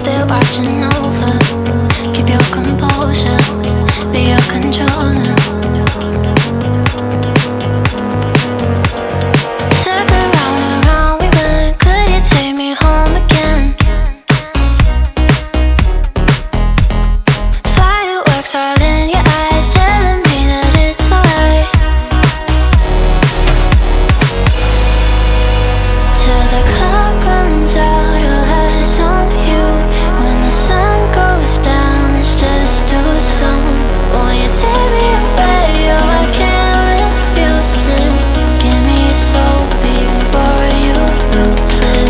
they're watching over. Keep your composure, be your controller. Circle round and round we went, could you take me home again? Fireworks all in your eyes, telling me that it's alright. Till the clock runs out, all eyes on you. When the sun goes down, it's just too soon. Won't you take me away? Oh, I can't refuse it. Give me your soul before you lose it.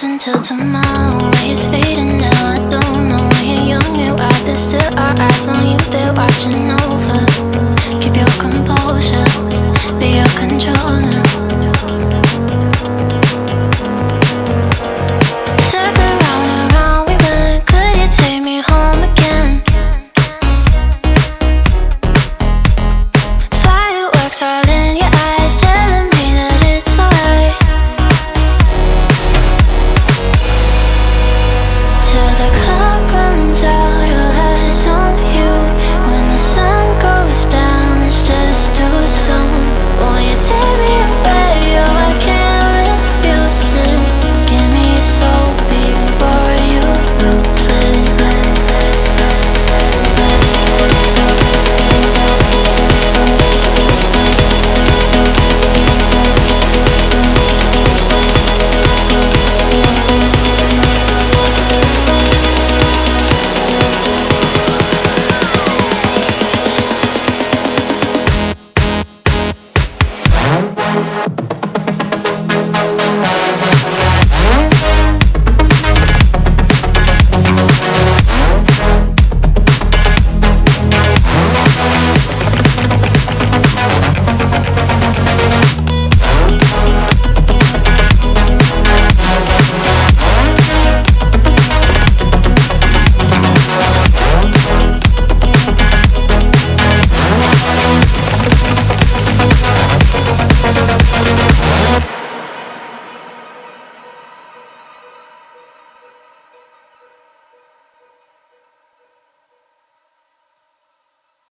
Until tomorrow, it's fading now. I don't know when you're young and wild. There's still our eyes on you, they're watching over.